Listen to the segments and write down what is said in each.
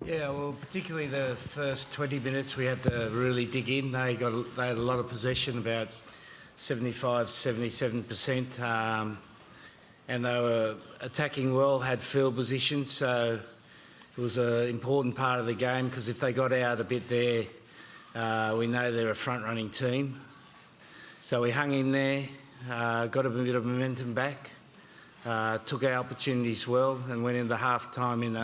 Yeah, well, particularly the first 20 minutes we had to really dig in. They had a lot of possession, about 75, 77%, and they were attacking well, had field position, so it was an important part of the game because if they got out a bit there, we know they're a front-running team. So we hung in there, got a bit of momentum back, took our opportunities well and went into half-time in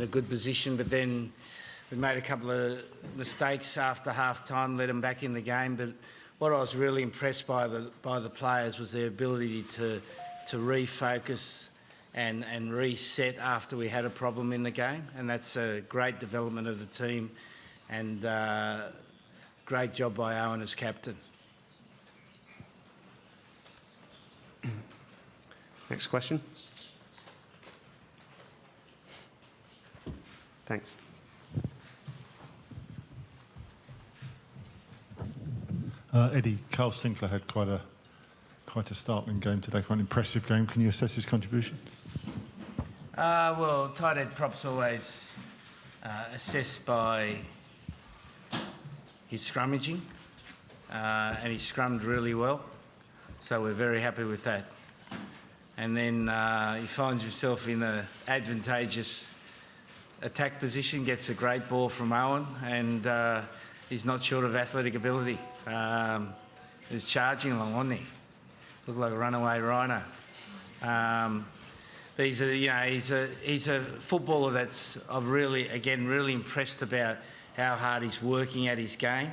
a good position, but then we made a couple of mistakes after half-time, let them back in the game. But what I was really impressed by the players was their ability to refocus and reset after we had a problem in the game, and that's a great development of the team, and great job by Owen as captain. Next question. Thanks. Eddie, Carl Sinclair had quite a startling game today, quite an impressive game. Can you assess his contribution? Well, tight head prop's always assessed by his scrummaging, and he scrummed really well, so we're very happy with that. And then he finds himself in an advantageous attack position, gets a great ball from Owen, and he's not short of athletic ability. He was charging along, wasn't he? Looked like a runaway rhino. But he's a footballer that's I've really impressed about how hard he's working at his game,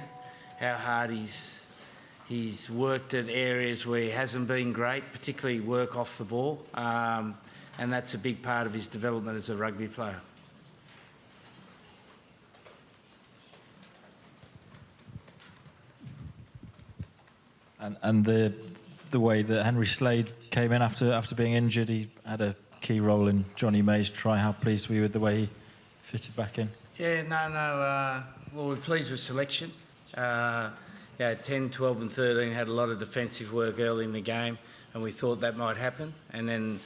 how hard he's worked at areas where he hasn't been great, particularly work off the ball, and that's a big part of his development as a rugby player. And the way that Henry Slade came in after being injured, he had a key role in Johnny May's try. How pleased were you with the way he fitted back in? Yeah, well, we're pleased with selection. 10, 12 and 13 had a lot of defensive work early in the game, and we thought that might happen. And then,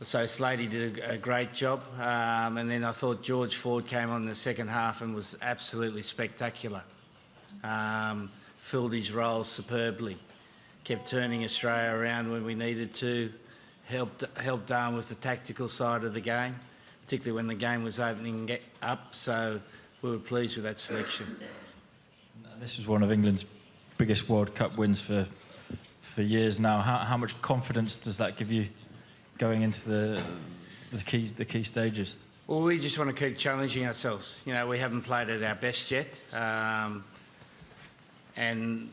so Slady did a great job. And then I thought George Ford came on in the second half and was absolutely spectacular. Filled his role superbly, kept turning Australia around when we needed to, helped Darwin with the tactical side of the game, particularly when the game was opening up, so we were pleased with that selection. This was one of England's biggest World Cup wins for years now. How much confidence does that give you going into the key stages? Well, we just want to keep challenging ourselves. You know, we haven't played at our best yet. And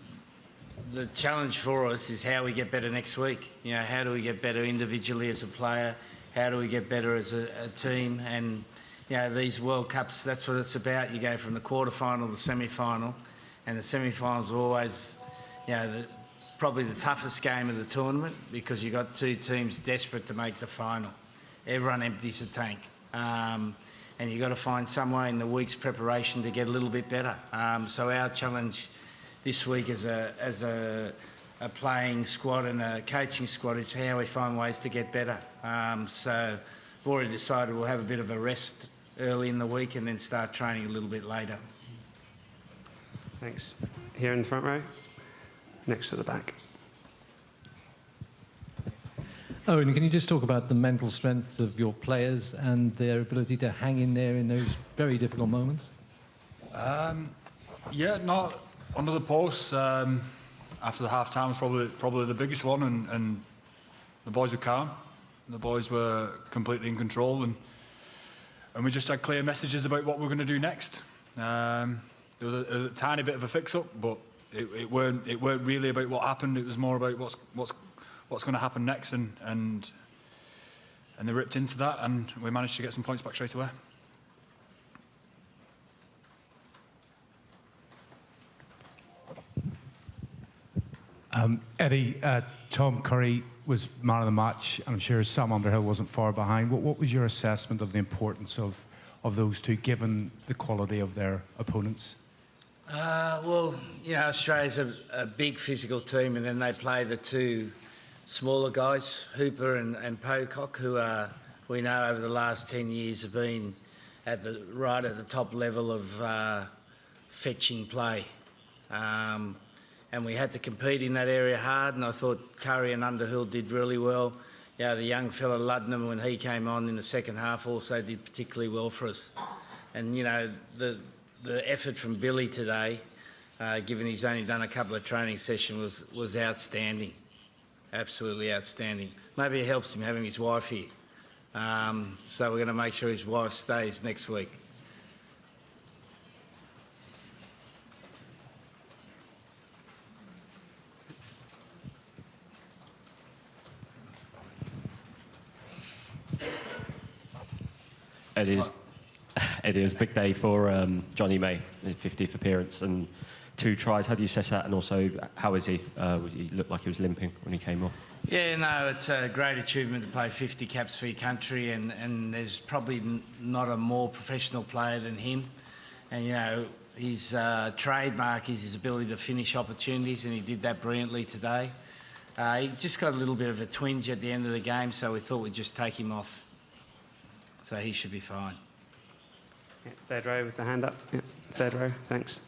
the challenge for us is how we get better next week. You know, how do we get better individually as a player? How do we get better as a team? And, you know, these World Cups, that's what it's about. You go from the quarterfinal to the semi-final, and the semi-finals are always, you know, probably the toughest game of the tournament because you've got two teams desperate to make the final. Everyone empties the tank. And you've got to find some way in the week's preparation to get a little bit better. So our challenge this week as a playing squad and a coaching squad is how we find ways to get better. So we've already decided we'll have a bit of a rest early in the week and then start training a little bit later. Thanks. Here in the front row, next to the back. Owen, can you just talk about the mental strength of your players and their ability to hang in there in those very difficult moments? Yeah, not under the post. After the half-time was probably the biggest one, and the boys were calm. The boys were completely in control, and we just had clear messages about what we're going to do next. There was a tiny bit of a fix-up, but it weren't really about what happened. It was more about what's going to happen next, and they ripped into that, and we managed to get some points back straight away. Eddie, Tom Curry was man of the match, and I'm sure Sam Underhill wasn't far behind. What was your assessment of the importance of those two, given the quality of their opponents? Well, you know, Australia's a big physical team, and then they play the two smaller guys, Hooper and Pocock, who we know over the last 10 years have been right at the top level of fetching play. And we had to compete in that area hard, and I thought Curry and Underhill did really well. Yeah, the young fella Luddenham, when he came on in the second half, also did particularly well for us. And, you know, the effort from Billy today, given he's only done a couple of training sessions, was outstanding. Absolutely outstanding. Maybe it helps him having his wife here. So we're going to make sure his wife stays next week. Eddie, it was a big day for Johnny May, his 50th appearance and 2 tries. How do you assess that? And also, how is he? He looked like he was limping when he came off. Yeah, no, it's a great achievement to play 50 caps for your country, and there's probably not a more professional player than him. And, you know, his trademark is his ability to finish opportunities, and he did that brilliantly today. He just got a little bit of a twinge at the end of the game, so we thought we'd just take him off. So he should be fine. Yeah, third row with the hand up. Yeah, third row, thanks.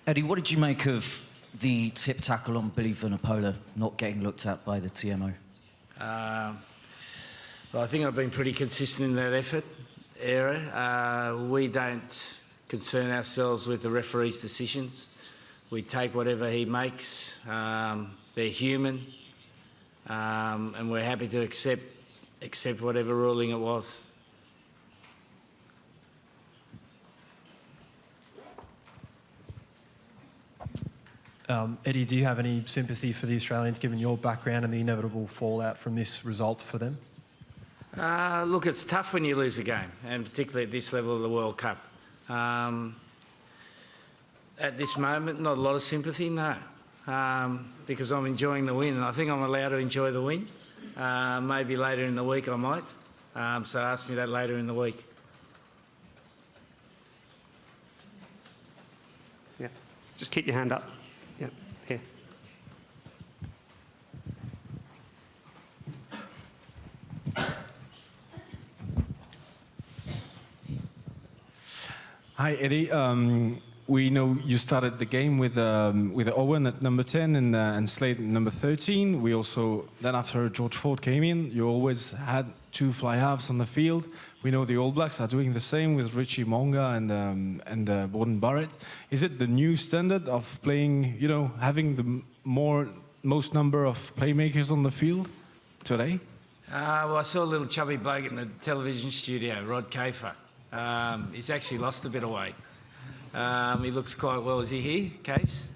Eddie, what did you make of the tip tackle on Billy Vunipola not getting looked at by the TMO? Well, I think I've been pretty consistent in that effort area. We don't concern ourselves with the referee's decisions. We take whatever he makes. They're human. And we're happy to accept whatever ruling it was. Eddie, do you have any sympathy for the Australians, given your background and the inevitable fallout from this result for them? Look, it's tough when you lose a game, and particularly at this level of the World Cup. At this moment, not a lot of sympathy, no. Because I'm enjoying the win, and I think I'm allowed to enjoy the win. Maybe later in the week I might. So ask me that later in the week. Yeah, just keep your hand up. Yeah, here. Hi, Eddie. We know you started the game with Owen at number 10 and Slade at number 13. We also, then after George Ford came in, you always had 2 fly halves on the field. We know the All Blacks are doing the same with Richie Monga and Borden Barrett. Is it the new standard of playing, you know, having the most number of playmakers on the field today? Well, I saw a little chubby bloke in the television studio, Rod Kafer. He's actually lost a bit of weight. He looks quite well. Is he here, Case?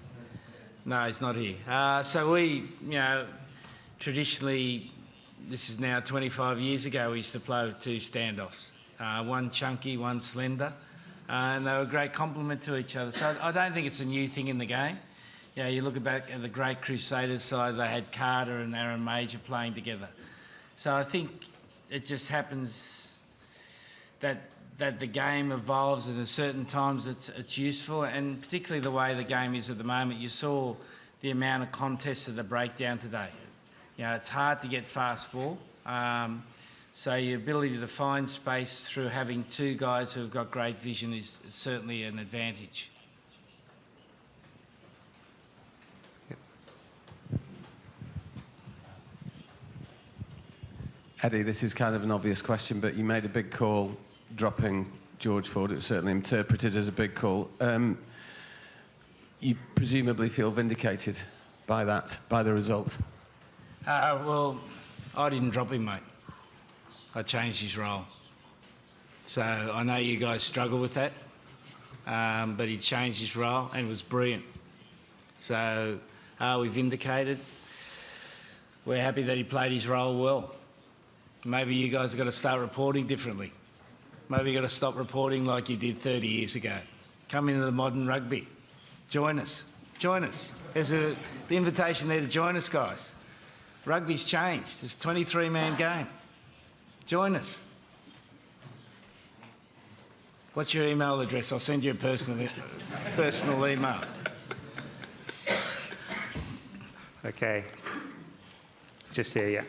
No, he's not here. So we, you know, traditionally, this is now 25 years ago, we used to play with 2 standoffs. One chunky, one slender. And they were a great complement to each other. So I don't think it's a new thing in the game. You know, you look back at the great Crusaders side, they had Carter and Aaron Major playing together. So I think it just happens that the game evolves, and at certain times it's useful, and particularly the way the game is at the moment. You saw the amount of contests at the breakdown today. You know, it's hard to get fast ball, so your ability to find space through having 2 guys who've got great vision is certainly an advantage. Eddie, this is kind of an obvious question, but you made a big call dropping George Ford. It was certainly interpreted as a big call. You presumably feel vindicated by that, by the result? Well, I didn't drop him, mate. I changed his role. So I know you guys struggle with that, but he changed his role and it was brilliant. So are we vindicated? We're happy that he played his role well. Maybe you guys have got to start reporting differently. Maybe you've got to stop reporting like you did 30 years ago. Come into the modern rugby. Join us. Join us. There's an invitation there to join us, guys. Rugby's changed. It's a 23-man game. Join us. What's your email address? I'll send you a personal email. Okay. Just here, yeah.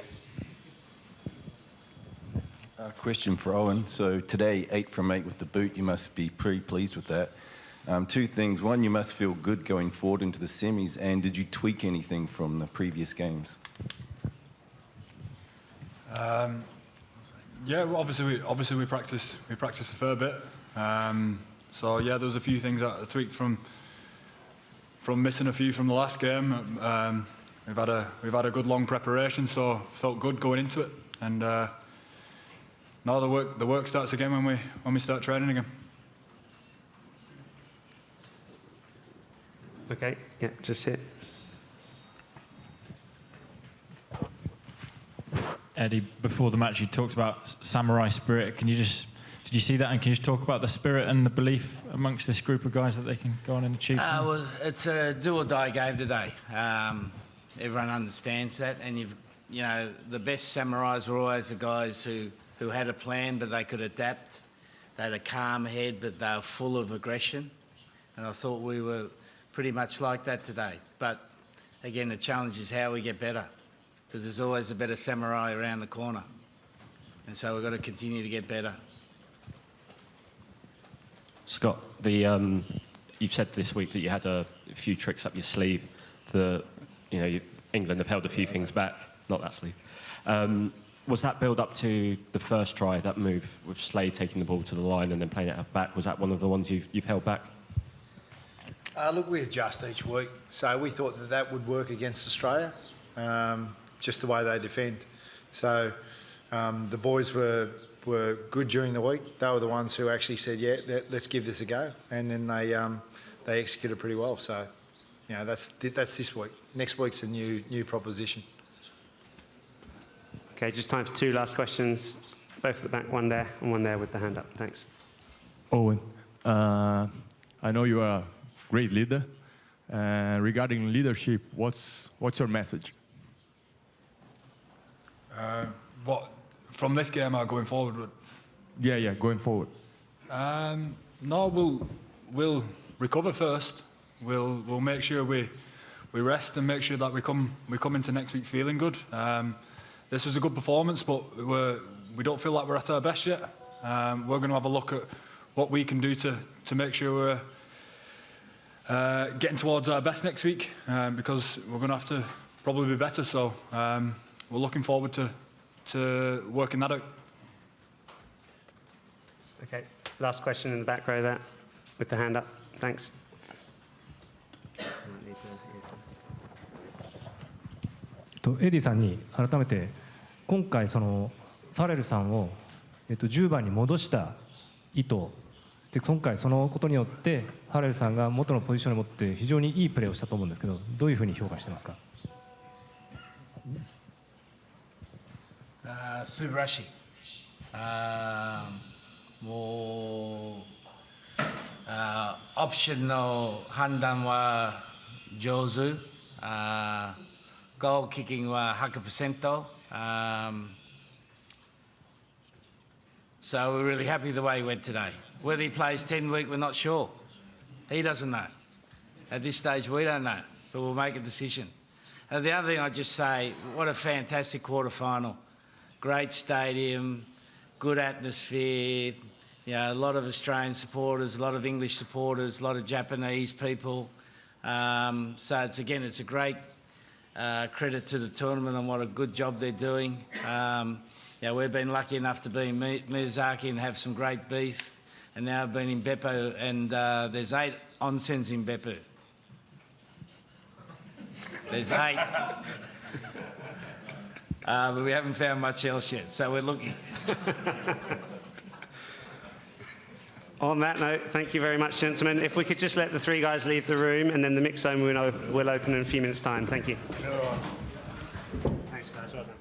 Question for Owen. So today, 8 from 8 with the boot. You must be pretty pleased with that. Two things. One, you must feel good going forward into the semis. And did you tweak anything from the previous games? Yeah, well, obviously we practice a fair bit. So yeah, there was a few things that I tweaked from missing a few from the last game. We've had a good long preparation, so felt good going into it. And now the work starts again when we start training again. Okay, yeah, just here. Eddie, before the match, you talked about samurai spirit. Did you see that? And can you just talk about the spirit and the belief amongst this group of guys that they can go on and achieve something? Well, it's a do-or-die game today. Everyone understands that, and you know, the best samurais were always the guys who had a plan, but they could adapt. They had a calm head, but they were full of aggression. And I thought we were pretty much like that today. But again, the challenge is how we get better, because there's always a better samurai around the corner. And so we've got to continue to get better. Scott, you've said this week that you had a few tricks up your sleeve. England have held a few things back, not that sleeve. Was that build up to the first try, that move with Slade taking the ball to the line and then playing it out back? Was that one of the ones you've held back? Look, we adjust each week, so we thought that would work against Australia, just the way they defend. So the boys were good during the week. They were the ones who actually said, yeah, let's give this a go, and then they executed pretty well. So, you know, that's this week. Next week's a new proposition. Okay, just time for 2 last questions. Both at the back, one there and one there with the hand up. Thanks. Owen, I know you are a great leader. Regarding leadership, what's your message? What, from this game or going forward? Yeah, going forward. No, we'll recover first. We'll make sure we rest and make sure that we come into next week feeling good. This was a good performance, but we don't feel like we're at our best yet. We're going to have a look at what we can do to make sure we're getting towards our best next week, because we're going to have to probably be better. So we're looking forward to working that out. Okay, last question in the back row there with the hand up. Thanks.エディさんに改めて今回ファレルさんを10番に戻した意図で、今回そのことによってファレルさんが元のポジションに持って非常にいいプレーをしたと思うんですけど、どういうふうに評価してますか？素晴らしい。もうオプションの判断は上手。Goal kicking は 100%. So we're really happy the way he went today. Whether he plays 10 week, we're not sure. He doesn't know. At this stage, we don't know, but we'll make a decision. And the other thing I'd just say, what a fantastic quarter-final. Great stadium, good atmosphere, you know, a lot of Australian supporters, a lot of English supporters, a lot of Japanese people. So it's a great credit to the tournament and what a good job they're doing. We've been lucky enough to be in Miyazaki and have some great beef, and now I've been in Beppu, and there's 8 onsens in Beppu. There's 8. But we haven't found much else yet, so we're looking. On that note, thank you very much, gentlemen. If we could just let the 3 guys leave the room, and then the mix zone will open in a few minutes' time. Thank you. Thanks, guys. Well done.